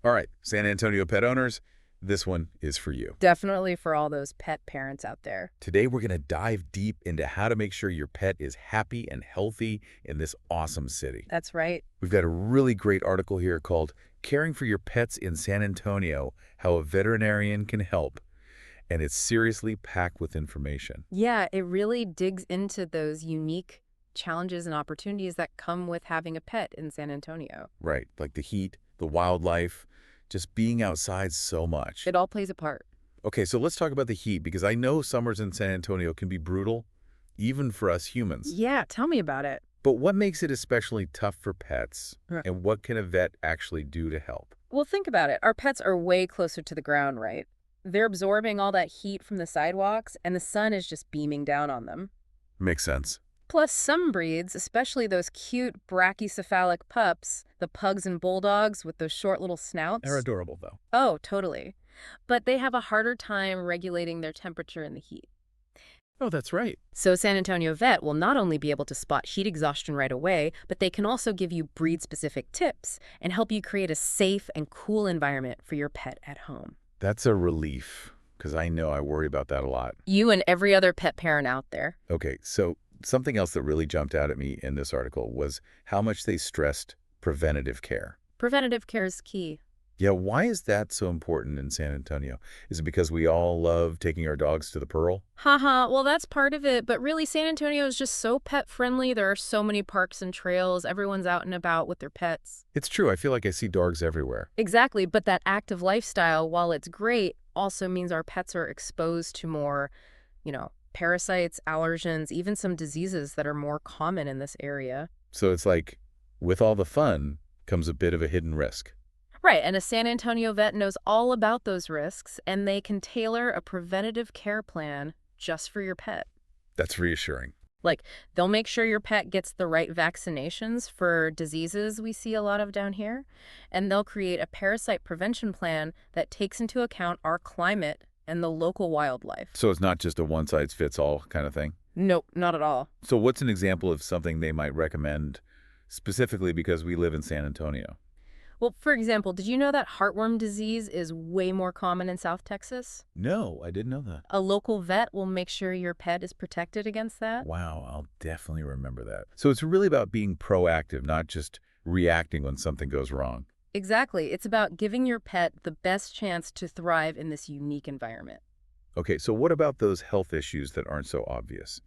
All right, San Antonio pet owners, this one is for you. Definitely for all those pet parents out there. Today, we're going to dive deep into how to make sure your pet is happy and healthy in this awesome city. That's right. We've got a really great article here called Caring for Your Pets in San Antonio, How a Veterinarian Can Help. And it's seriously packed with information. Yeah, it really digs into those unique challenges and opportunities that come with having a pet in San Antonio. Right, like the heat, the wildlife, just being outside so much. It all plays a part. Okay, so let's talk about the heat, because I know summers in San Antonio can be brutal, even for us humans. Yeah, tell me about it. But what makes it especially tough for pets, Right. and what can a vet actually do to help? Well, think about it. Our pets are way closer to the ground, right? They're absorbing all that heat from the sidewalks, and the sun is just beaming down on them. Makes sense. Plus, some breeds, especially those cute brachycephalic pups, the pugs and bulldogs with those short little They're snouts. adorable, though. Oh, totally. But they have a harder time regulating their temperature in the heat. Oh, that's right. So San Antonio Vet will not only be able to spot heat exhaustion right away, but they can also give you breed-specific tips and help you create a safe and cool environment for your pet at home. That's a relief, because I know I worry about that a lot. You and every other pet parent out there. Okay, so something else that really jumped out at me in this article was how much they stressed preventative care. Preventative care is key. Yeah, why is that so important in San Antonio? Is it because we all love taking our dogs to the Pearl? Haha, well, that's part of it, but really, San Antonio is just so pet-friendly. There are so many parks and trails. Everyone's out and about with their pets. It's true. I feel like I see dogs everywhere. Exactly, but that active lifestyle, while it's great, also means our pets are exposed to more, parasites, allergens, even some diseases that are more common in this area. So it's like, with all the fun comes a bit of a hidden risk. Right, and a San Antonio vet knows all about those risks, and they can tailor a preventative care plan just for your pet. That's reassuring. Like, they'll make sure your pet gets the right vaccinations for diseases we see a lot of down here, and they'll create a parasite prevention plan that takes into account our climate and the local wildlife. So it's not just a one-size-fits-all kind of thing? Nope, not at all. So what's an example of something they might recommend specifically because we live in San Antonio? Well, for example, did you know that heartworm disease is way more common in South Texas? No, I didn't know that. A local vet will make sure your pet is protected against that. Wow, I'll definitely remember that. So it's really about being proactive, not just reacting when something goes wrong. Exactly. It's about giving your pet the best chance to thrive in this unique environment. Okay, so what about those health issues that aren't so obvious?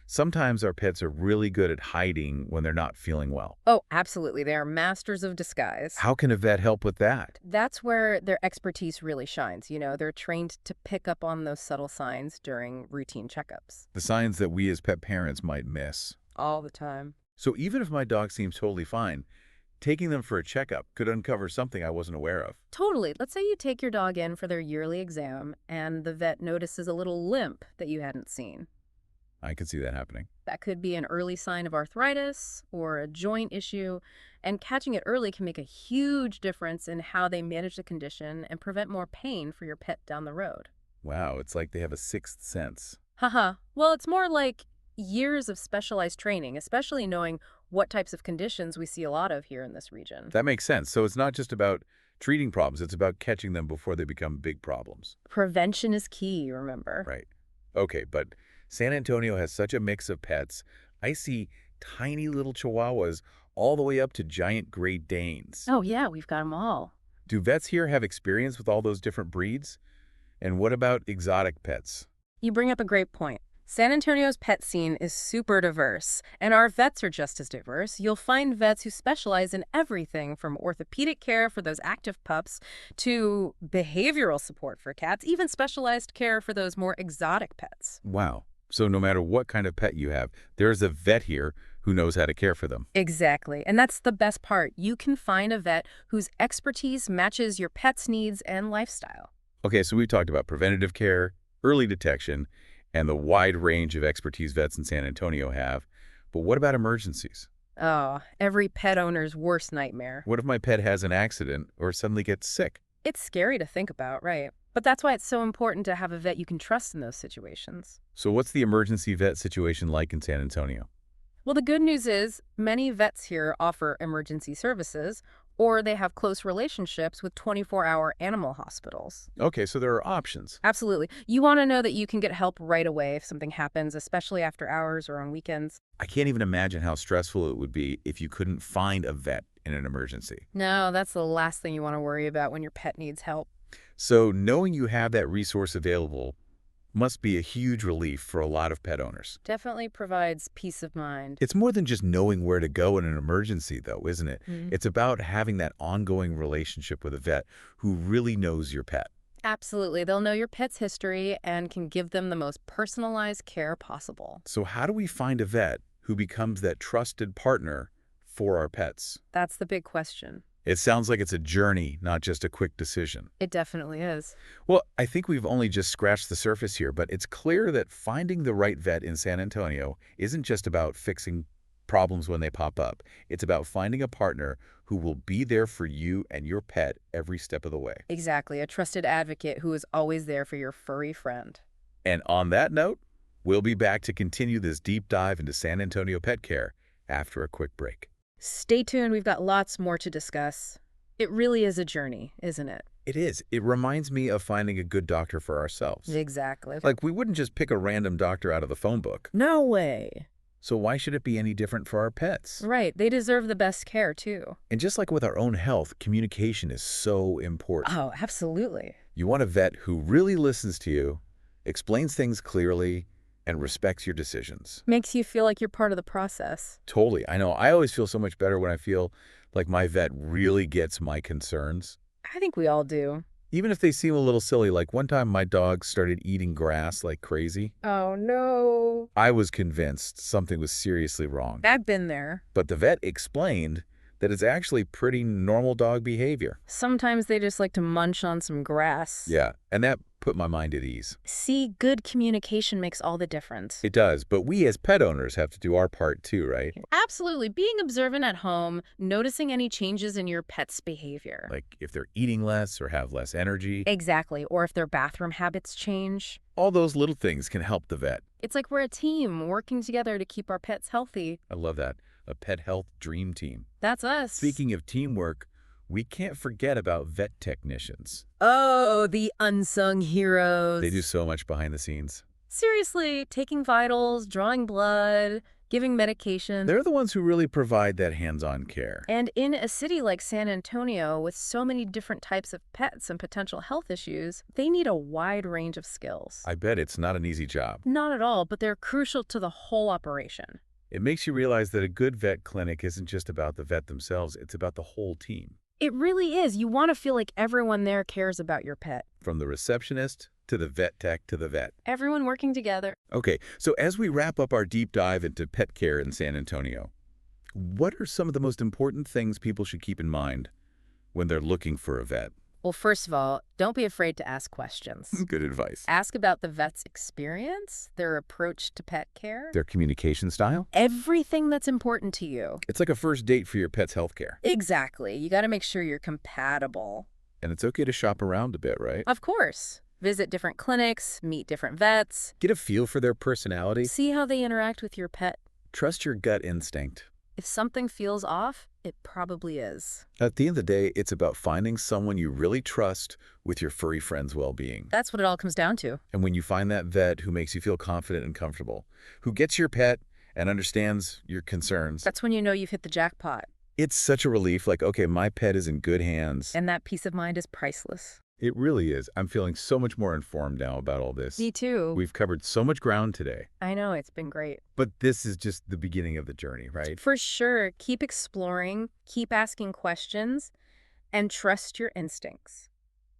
Sometimes our pets are really good at hiding when they're not feeling well. Oh, absolutely. They are masters of disguise. How can a vet help with that? That's where their expertise really shines. They're trained to pick up on those subtle signs during routine checkups. The signs that we as pet parents might miss. All the time. So even if my dog seems totally fine, taking them for a checkup could uncover something I wasn't aware of. Totally. Let's say you take your dog in for their yearly exam and the vet notices a little limp that you hadn't seen. I could see that happening. That could be an early sign of arthritis or a joint issue, and catching it early can make a huge difference in how they manage the condition and prevent more pain for your pet down the road. Wow, it's like they have a sixth sense. Haha. Well, it's more like years of specialized training, especially knowing what types of conditions we see a lot of here in this region. That makes sense. So it's not just about treating problems, it's about catching them before they become big problems. Prevention is key, remember? Right. Okay, but San Antonio has such a mix of pets. I see tiny little Chihuahuas all the way up to giant Great Danes. Oh, yeah, we've got them all. Do vets here have experience with all those different breeds? And what about exotic pets? You bring up a great point. San Antonio's pet scene is super diverse, and our vets are just as diverse. You'll find vets who specialize in everything from orthopedic care for those active pups to behavioral support for cats, even specialized care for those more exotic pets. Wow. So no matter what kind of pet you have, there's a vet here who knows how to care for them. Exactly, and that's the best part. You can find a vet whose expertise matches your pet's needs and lifestyle. Okay, so we talked about preventative care, early detection, and the wide range of expertise vets in San Antonio have. But what about emergencies? Oh, every pet owner's worst nightmare. What if my pet has an accident or suddenly gets sick? It's scary to think about, right? But that's why it's so important to have a vet you can trust in those situations. So what's the emergency vet situation like in San Antonio? Well, the good news is many vets here offer emergency services, or they have close relationships with 24-hour animal hospitals. Okay, so there are options. Absolutely. You want to know that you can get help right away if something happens, especially after hours or on weekends. I can't even imagine how stressful it would be if you couldn't find a vet in an emergency. No, that's the last thing you want to worry about when your pet needs help. So knowing you have that resource available must be a huge relief for a lot of pet owners. Definitely provides peace of mind. It's more than just knowing where to go in an emergency, though, isn't it? It's about having that ongoing relationship with a vet who really knows your pet. Absolutely. They'll know your pet's history and can give them the most personalized care possible. So how do we find a vet who becomes that trusted partner for our pets? That's the big question. It sounds like it's a journey, not just a quick decision. It definitely is. Well, I think we've only just scratched the surface here, but it's clear that finding the right vet in San Antonio isn't just about fixing problems when they pop up. It's about finding a partner who will be there for you and your pet every step of the way. Exactly. A trusted advocate who is always there for your furry friend. And on that note, we'll be back to continue this deep dive into San Antonio pet care after a quick break. Stay tuned. We've got lots more to discuss. It really is a journey, isn't it? It is. It reminds me of finding a good doctor for ourselves. Exactly. Like, we wouldn't just pick a random doctor out of the phone book. No way. So why should it be any different for our pets? Right. They deserve the best care, too. And just like with our own health, communication is so important. Oh, absolutely. You want a vet who really listens to you, explains things clearly, and respects your decisions. Makes you feel like you're part of the process. Totally. I know. I always feel so much better when I feel like my vet really gets my concerns. I think we all do. Even if they seem a little silly, like one time my dog started eating grass like crazy. Oh, no. I was convinced something was seriously wrong. I've been there. But the vet explained that it's actually pretty normal dog behavior. Sometimes they just like to munch on some grass. Yeah, and that put my mind at ease. See, good communication makes all the difference. It does, but we as pet owners have to do our part too, right? Absolutely. Being observant at home, noticing any changes in your pet's behavior. Like if they're eating less or have less energy. Exactly. Or if their bathroom habits change. All those little things can help the vet. It's like we're a team working together to keep our pets healthy. I love that. A pet health dream team. That's us. Speaking of teamwork, we can't forget about vet technicians. Oh, the unsung heroes. They do so much behind the scenes. Seriously, taking vitals, drawing blood, giving medication. They're the ones who really provide that hands-on care. And in a city like San Antonio, with so many different types of pets and potential health issues, they need a wide range of skills. I bet it's not an easy job. Not at all, but they're crucial to the whole operation. It makes you realize that a good vet clinic isn't just about the vet themselves, it's about the whole team. It really is. You want to feel like everyone there cares about your pet. From the receptionist to the vet tech to the vet. Everyone working together. Okay, so as we wrap up our deep dive into pet care in San Antonio, what are some of the most important things people should keep in mind when they're looking for a vet? Well, first of all, don't be afraid to ask questions. Good advice. Ask about the vet's experience, their approach to pet care, Their communication style? everything that's important to you. It's like a first date for your pet's healthcare. Exactly. You got to make sure you're compatible. And it's okay to shop around a bit, right? Of course. Visit different clinics, meet different vets, Get a feel for their personality. see how they interact with your pet. Trust your gut instinct. If something feels off, it probably is. At the end of the day, it's about finding someone you really trust with your furry friend's well-being. That's what it all comes down to. And when you find that vet who makes you feel confident and comfortable, who gets your pet and understands your concerns, That's when you know you've hit the jackpot. it's such a relief. Like, okay, my pet is in good hands. And that peace of mind is priceless. It really is. I'm feeling so much more informed now about all this. Me too. We've covered so much ground today. I know, it's been great. But this is just the beginning of the journey, right? For sure, keep exploring, keep asking questions, and trust your instincts.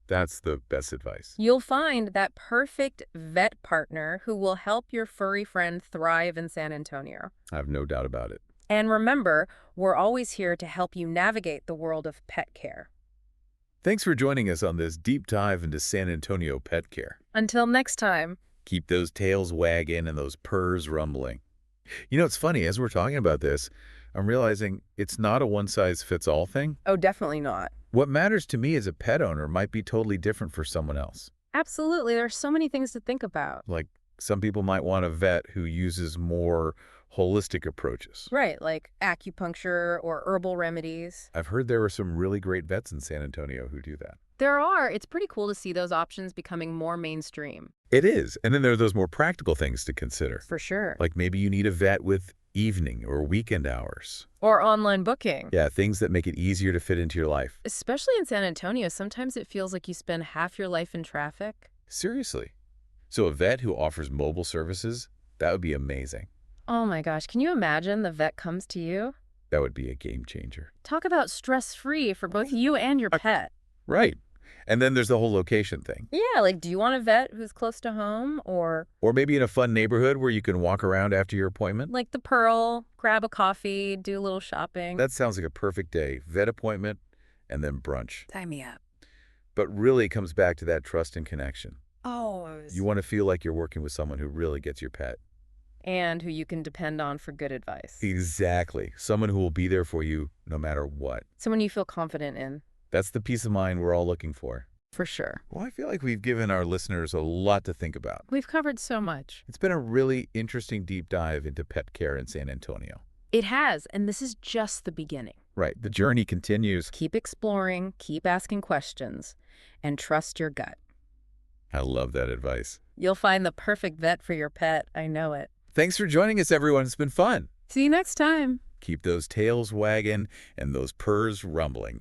That's the best advice. You'll find that perfect vet partner who will help your furry friend thrive in San Antonio. I have no doubt about it. And remember, we're always here to help you navigate the world of pet care. Thanks for joining us on this deep dive into San Antonio pet care. Until next time. Keep those tails wagging and those purrs rumbling. You know, it's funny, as we're talking about this, I'm realizing it's not a one-size-fits-all thing. Oh, definitely not. What matters to me as a pet owner might be totally different for someone else. Absolutely. There's so many things to think about. Like, some people might want a vet who uses more holistic approaches. Right, like acupuncture or herbal remedies. I've heard there are some really great vets in San Antonio who do that. There are. It's pretty cool to see those options becoming more mainstream. It is. And then there are those more practical things to consider. For sure. Like maybe you need a vet with evening or weekend hours. Or online booking. Yeah, things that make it easier to fit into your life. Especially in San Antonio, sometimes it feels like you spend half your life in traffic. Seriously. So a vet who offers mobile services, that would be amazing. Oh my gosh, can you imagine the vet comes to you? That would be a game changer. Talk about stress-free for both you and your pet. Right. And then there's the whole location thing. Yeah, like do you want a vet who's close to home or Or maybe in a fun neighborhood where you can walk around after your appointment. like the Pearl, grab a coffee, do a little shopping? That sounds like a perfect day. Vet appointment and then brunch. Sign me up. But really it comes back to that trust and connection. Always. You want to feel like you're working with someone who really gets your pet. And who you can depend on for good advice. Exactly. Someone who will be there for you no matter what. Someone you feel confident in. That's the peace of mind we're all looking for. For sure. Well, I feel like we've given our listeners a lot to think about. We've covered so much. It's been a really interesting deep dive into pet care in San Antonio. It has, and this is just the beginning. Right. The journey continues. Keep exploring, keep asking questions, and trust your gut. I love that advice. You'll find the perfect vet for your pet. I know it. Thanks for joining us, everyone. It's been fun. See you next time. Keep those tails wagging and those purrs rumbling.